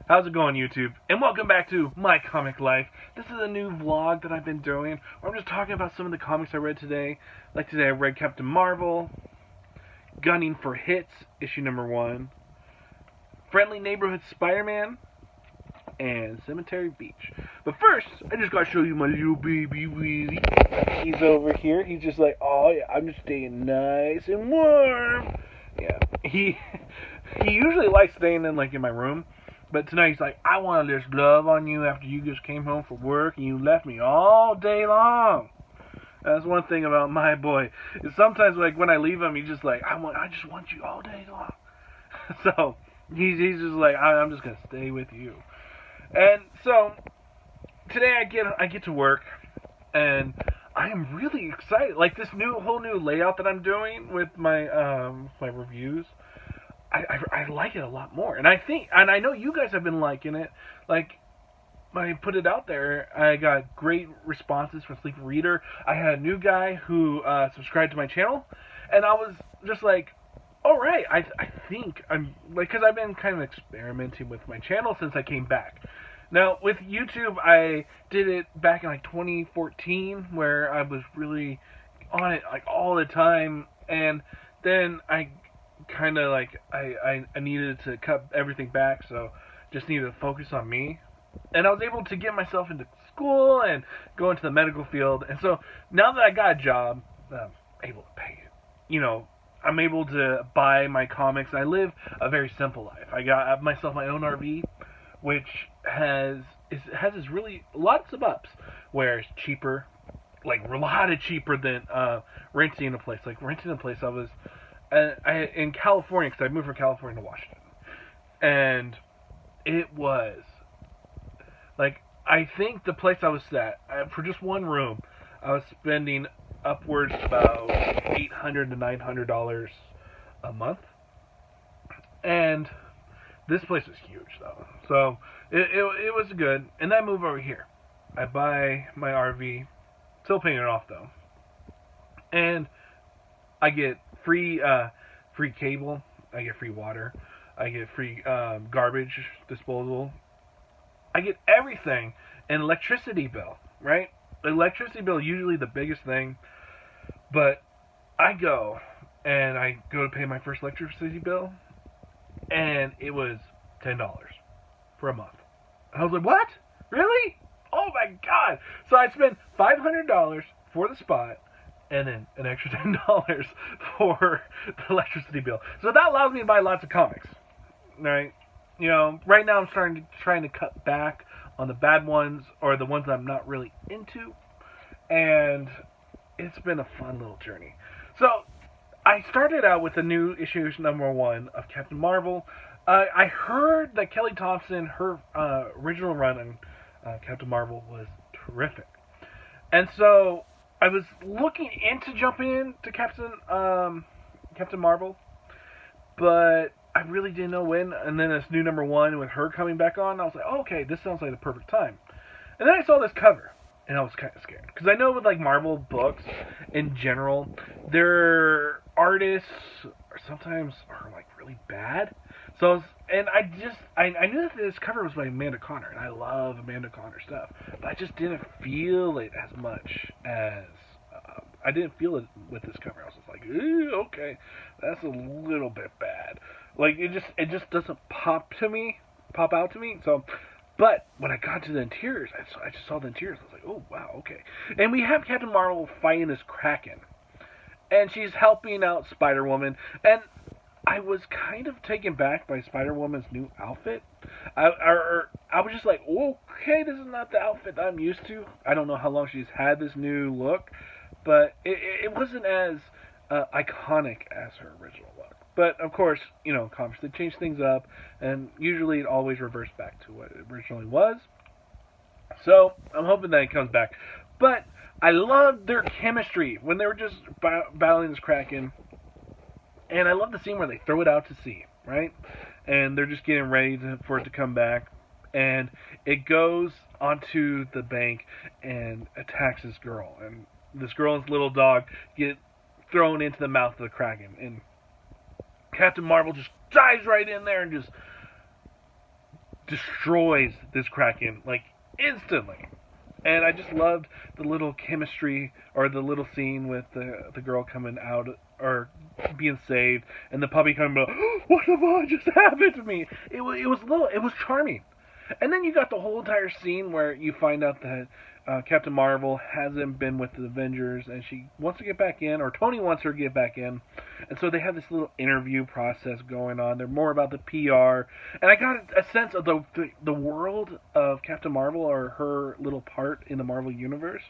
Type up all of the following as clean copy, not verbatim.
How's it going, YouTube? And welcome back to My Comic Life. This is a new vlog that I've been doing where I'm just talking about some of the comics I read today. Like today I read Captain Marvel, Gunning for Hits, issue number 1, Friendly Neighborhood Spider-Man, and Cemetery Beach. But first, I just gotta show you my little baby Willie. He's over here. He's just like, oh yeah, I'm just staying nice and warm. Yeah, he usually likes staying in my my room. But tonight he's like, I want to just love on you after you just came home from work and you left me all day long. That's one thing about my boy. Is sometimes when I leave him, he's just like, I just want you all day long. So he's just like, I'm just gonna stay with you. And so today I get to work and I am really excited. Like this whole new layout that I'm doing with my my reviews. I like it a lot more, and I know you guys have been liking it. Like, when I put it out there, I got great responses from Sleep Reader. I had a new guy who subscribed to my channel, and I was just like, all right, I think I'm like, because I've been kind of experimenting with my channel since I came back. Now with YouTube, I did it back in 2014, where I was really on it all the time, and then I kind of I needed to cut everything back, so just needed to focus on me. And I was able to get myself into school and go into the medical field. And so now that I got a job, I'm able to pay it. You know, I'm able to buy my comics. I live a very simple life. I have myself my own RV, which has this really lots of ups, where it's cheaper, like a lot cheaper than renting a place. Like renting a place, I was in California, because I moved from California to Washington, and it was I think the place I was at for just one room, I was spending upwards about $800 to $900 a month, and this place was huge though, so it was good. And then I move over here, I buy my RV, still paying it off though, and I get free cable, I get free water, I get free garbage disposal, I get everything, an electricity bill, right? The electricity bill is usually the biggest thing, but I go to pay my first electricity bill, and it was $10 for a month. I was like, what? Really? Oh my god! So I spent $500 for the spot, and then an extra $10 for the electricity bill. So that allows me to buy lots of comics, right? You know, right now I'm trying to cut back on the bad ones, or the ones I'm not really into, and it's been a fun little journey. So I started out with the new issue number 1 of Captain Marvel. I heard that Kelly Thompson, her original run on Captain Marvel was terrific, and so I was looking into jumping into Captain Marvel, but I really didn't know when. And then this new number 1 with her coming back on, I was like, oh, okay, this sounds like the perfect time. And then I saw this cover, and I was kind of scared, because I know with Marvel books in general, their artists sometimes are really bad. So I knew that this cover was by Amanda Conner, and I love Amanda Conner stuff, but I just didn't feel it as much as I didn't feel it with this cover. I was just like, ooh, okay, that's a little bit bad. It just doesn't pop out to me. So, but when I got to the interiors, I just saw the interiors. I was like, oh wow, okay. And we have Captain Marvel fighting this Kraken, and she's helping out Spider-Woman, and I was kind of taken back by Spider-Woman's new outfit. I was just like, okay, this is not the outfit that I'm used to. I don't know how long she's had this new look, but it wasn't as iconic as her original look. But of course, comics, they change things up, and usually it always reverts back to what it originally was. So I'm hoping that it comes back. But I loved their chemistry when they were just battling this Kraken. And I love the scene where they throw it out to sea, right? And they're just getting ready for it to come back. And it goes onto the bank and attacks this girl. And this girl and this little dog get thrown into the mouth of the Kraken. And Captain Marvel just dives right in there and just destroys this Kraken like instantly. And I just loved the little chemistry or the little scene with the girl coming out or being saved and the puppy coming out, oh, what the fuck just happened to me? It was charming. And then you got the whole entire scene where you find out that Captain Marvel hasn't been with the Avengers and she wants to get back in, or Tony wants her to get back in. And so they have this little interview process going on. They're more about the PR. And I got a sense of the world of Captain Marvel, or her little part in the Marvel Universe.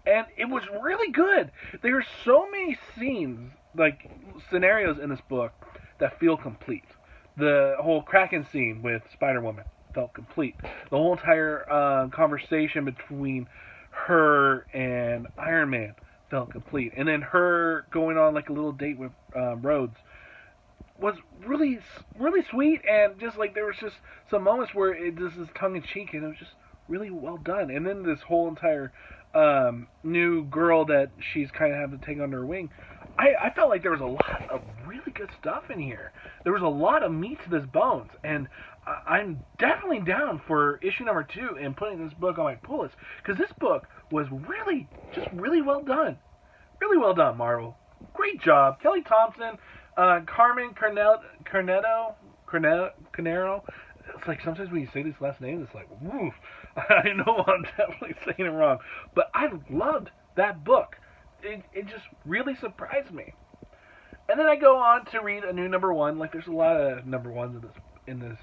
And it was really good. There are so many scenes, like scenarios in this book that feel complete. The whole Kraken scene with Spider-Woman felt complete. The whole entire conversation between her and Iron Man felt complete. And then her going on like a little date with Rhodes was really, really sweet. And just like there was just some moments where it just is tongue in cheek, and it was just really well done. And then this whole entire new girl that she's kind of having to take under her wing. I felt like there was a lot of really good stuff in here. There was a lot of meat to this bones, and I'm definitely down for issue number 2 and putting this book on my pull list, because this book was really, just really well done. Really well done, Marvel. Great job. Kelly Thompson, Carmen Carnero. It's like sometimes when you say these last names, it's like, woof. I know I'm definitely saying it wrong, but I loved that book. It just really surprised me. And then I go on to read a new number 1. Like, there's a lot of number 1s in this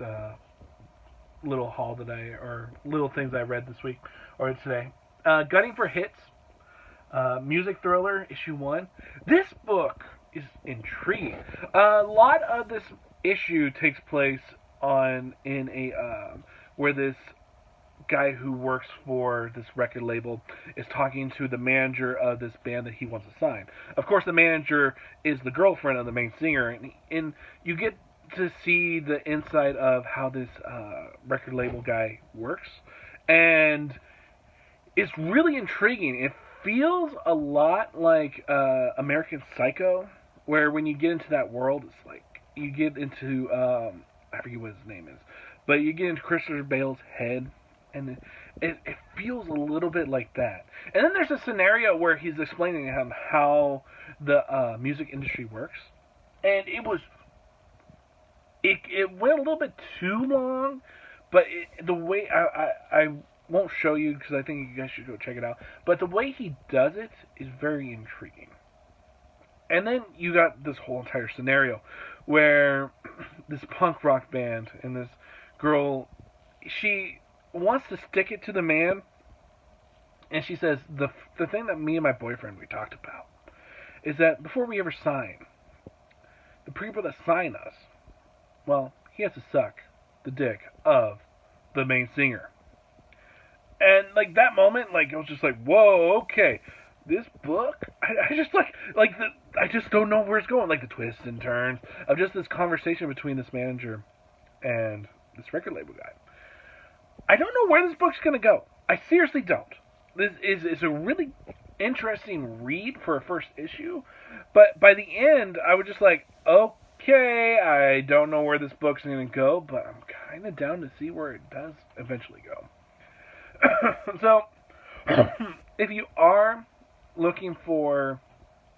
little haul today, or little things I read this week or today. Gunning for Hits, Music Thriller, issue 1. This book is intriguing. A lot of this issue takes place in a where this guy who works for this record label is talking to the manager of this band that he wants to sign. Of course, the manager is the girlfriend of the main singer, and you get to see the inside of how this record label guy works, and it's really intriguing. It feels a lot like American Psycho, where when you get into that world, it's like you get into I forget what his name is, but you get into Christopher Bale's head. And it feels a little bit like that. And then there's a scenario where he's explaining to him how the music industry works. And it went a little bit too long, but the way, I won't show you because I think you guys should go check it out. But the way he does it is very intriguing. And then you got this whole entire scenario where this punk rock band and this girl, she wants to stick it to the man, and she says the thing that me and my boyfriend we talked about is that before we ever sign, the people that sign us, well, he has to suck the dick of the main singer. And like that moment, like I was just like, whoa, okay, this book, I just I just don't know where it's going, like the twists and turns of just this conversation between this manager and this record label guy. I don't know where this book's going to go. I seriously don't. This is a really interesting read for a first issue, but by the end, I was just like, okay, I don't know where this book's going to go, but I'm kind of down to see where it does eventually go. So, if you are looking for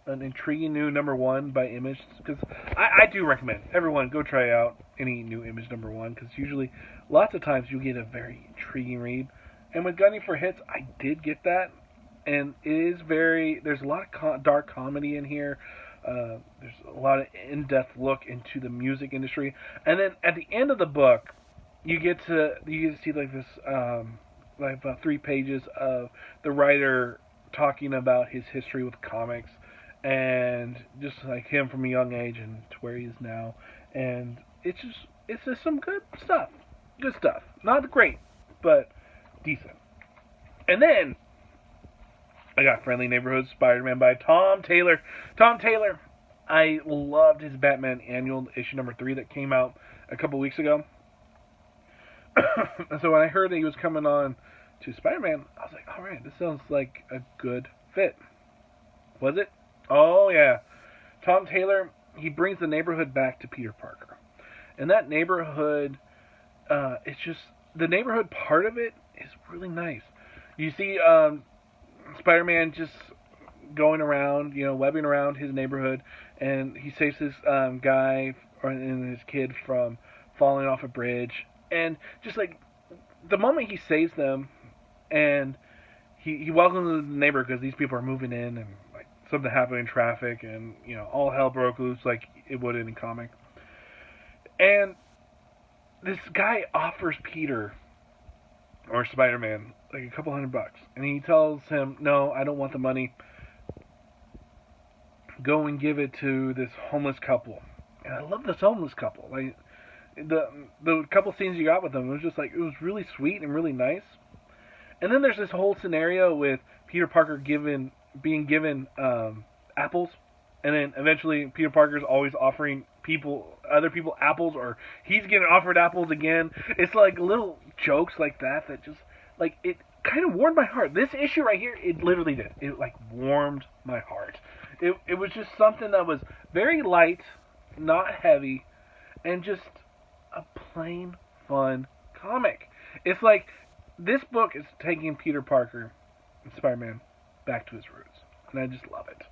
an intriguing new number 1 by Image, because I do recommend everyone go try out any new Image number 1, because usually lots of times you get a very intriguing read, and with Gunning for Hits I did get that, and it is there's a lot of dark comedy in here. There's a lot of in-depth look into the music industry, and then at the end of the book you get to see like this like about 3 pages of the writer talking about his history with comics, and just like him from a young age and to where he is now, and it's just some good stuff. Not great, but decent. And then I got Friendly Neighborhood Spider-Man by Tom Taylor. I loved his Batman Annual issue number 3 that came out a couple weeks ago. And so when I heard that he was coming on to Spider-Man, I was like, alright, this sounds like a good fit. Was it? Oh, yeah. Tom Taylor, he brings the neighborhood back to Peter Parker. And that neighborhood it's just the neighborhood part of it is really nice. You see Spider-Man just going around, webbing around his neighborhood, and he saves this guy and his kid from falling off a bridge. And just like the moment he saves them, and he welcomes the neighbor because these people are moving in, and like something happened in traffic, and all hell broke loose like it would in a comic. And this guy offers Peter or Spider-Man like a couple $100, and he tells him, "No, I don't want the money. Go and give it to this homeless couple." And I love this homeless couple. Like the couple scenes you got with them, it was really sweet and really nice. And then there's this whole scenario with Peter Parker being given apples, and then eventually Peter Parker's always offering other people apples, or he's getting offered apples again. It's like little jokes like that just like it kind of warmed my heart. This issue right here, it literally did. It like warmed my heart. It was just something that was very light, not heavy, and just a plain fun comic. It's like this book is taking Peter Parker and Spider-Man back to his roots, and I just love it.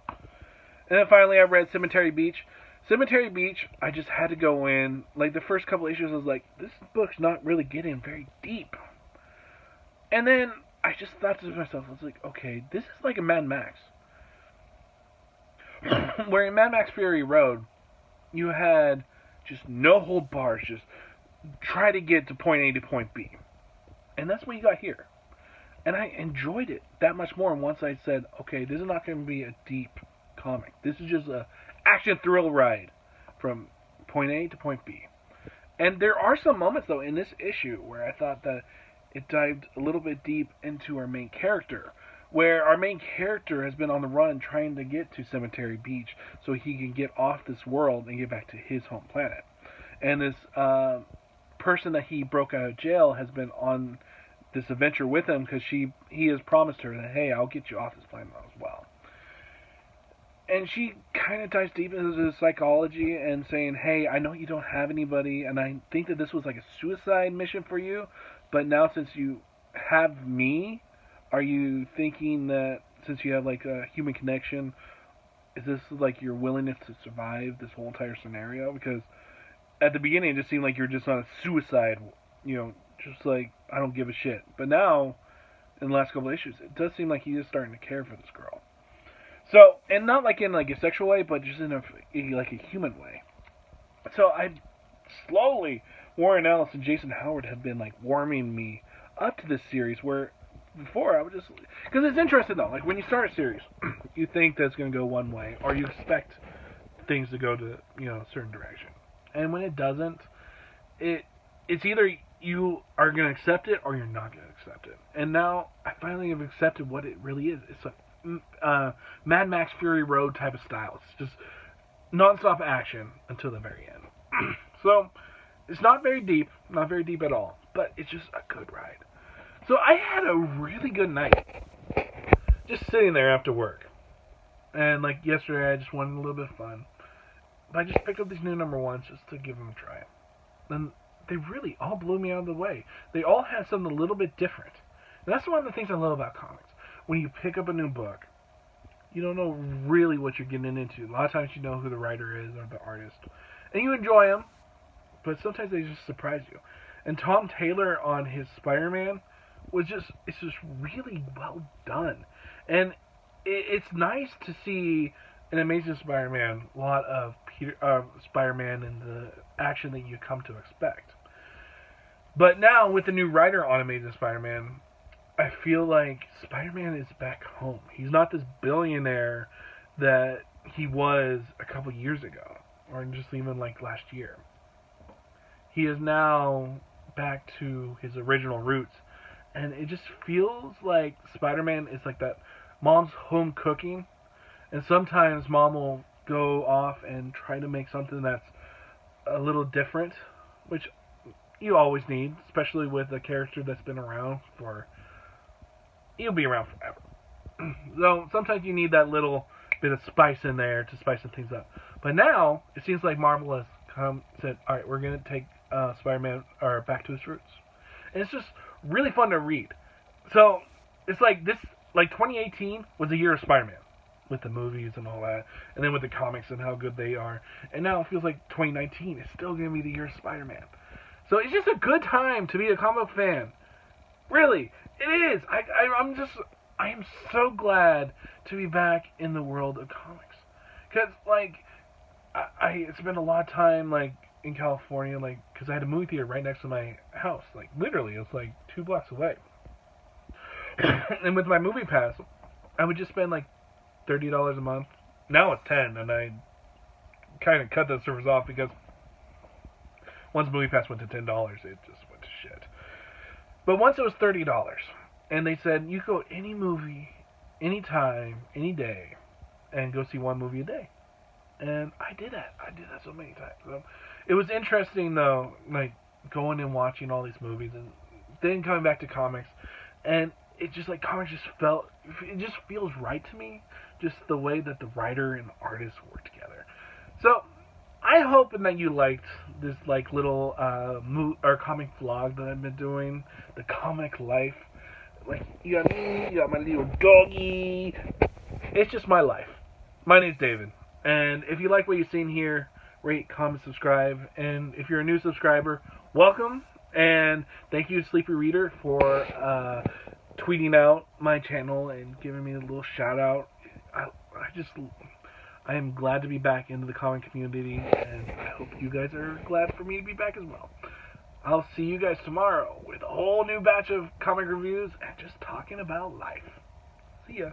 And then finally I read Cemetery Beach. Cemetery Beach, I just had to go in. Like the first couple issues, I was like, this book's not really getting very deep. And then I just thought to myself, I was like, okay, this is like a Mad Max. Where in Mad Max Fury Road, you had just no hold bars, just try to get to point A to point B. And that's what you got here. And I enjoyed it that much more once I said, okay, this is not going to be a deep comic. This is just a action thrill ride from point A to point B. And there are some moments, though, in this issue where I thought that it dived a little bit deep into our main character, where our main character has been on the run trying to get to Cemetery Beach so he can get off this world and get back to his home planet. And this person that he broke out of jail has been on this adventure with him because he has promised her that, hey, I'll get you off this planet as well. And she kind of dives deep into the psychology and saying, hey, I know you don't have anybody, and I think that this was like a suicide mission for you, but now since you have me, are you thinking that since you have like a human connection, is this like your willingness to survive this whole entire scenario? Because at the beginning it just seemed like you're just on a suicide, just like, I don't give a shit. But now, in the last couple of issues, it does seem like he is starting to care for this girl. So, and not like in like a sexual way, but just in like a human way. So slowly, Warren Ellis and Jason Howard have been like warming me up to this series, where before I would just, because it's interesting though, like when you start a series, you think that it's going to go one way, or you expect things to go to, a certain direction. And when it doesn't, it's either you are going to accept it or you're not going to accept it. And now I finally have accepted what it really is. It's a Mad Max Fury Road type of style. It's just non-stop action until the very end. So it's not very deep at all, but it's just a good ride. So I had a really good night just sitting there after work. And like yesterday, I just wanted a little bit of fun. But I just picked up these new number ones just to give them a try. And they really all blew me out of the way. They all had something a little bit different. And that's one of the things I love about comics. When you pick up a new book, you don't know really what you're getting into. A lot of times you know who the writer is or the artist. And you enjoy them, but sometimes they just surprise you. And Tom Taylor on his Spider-Man it's just really well done. And it's nice to see an Amazing Spider-Man, a lot of Spider-Man and the action that you come to expect. But now, with the new writer on Amazing Spider-Man, I feel like Spider-Man is back home. He's not this billionaire that he was a couple years ago, or just even like last year. He is now back to his original roots, and it just feels like Spider-Man is like that mom's home cooking, and sometimes mom will go off and try to make something that's a little different, which you always need, especially with a character that's been around for, he'll be around forever. So sometimes you need that little bit of spice in there to spice things up. But now, it seems like Marvel has said, alright, we're going to take Spider-Man or Back to His Roots. And it's just really fun to read. So it's like this, like 2018 was the year of Spider-Man with the movies and all that, and then with the comics and how good they are. And now it feels like 2019 is still going to be the year of Spider-Man. So it's just a good time to be a comic book fan. Really, it is. I am so glad to be back in the world of comics. Because, like, I spent a lot of time, like, in California, like, because I had a movie theater right next to my house. Like, literally, it's like 2 blocks away. And with my movie pass, I would just spend, like, $30 a month. Now it's $10, and I kind of cut that service off because once movie pass went to $10, it just went to shit. But once it was $30, and they said, you go any movie, anytime, any day, and go see one movie a day. And I did that. I did that so many times. So it was interesting, though, like, going and watching all these movies, and then coming back to comics, and it just, like, comics just it just feels right to me, just the way that the writer and artist work together. So, I hope that you liked this, like, little comic vlog that I've been doing, the comic life. Like, you got me, you got my little doggy. It's just my life. My name's David, and if you like what you've seen here, rate, comment, subscribe, and if you're a new subscriber, welcome, and thank you to Sleepy Reader for tweeting out my channel and giving me a little shout out. I am glad to be back into the comic community, and I hope you guys are glad for me to be back as well. I'll see you guys tomorrow with a whole new batch of comic reviews and just talking about life. See ya.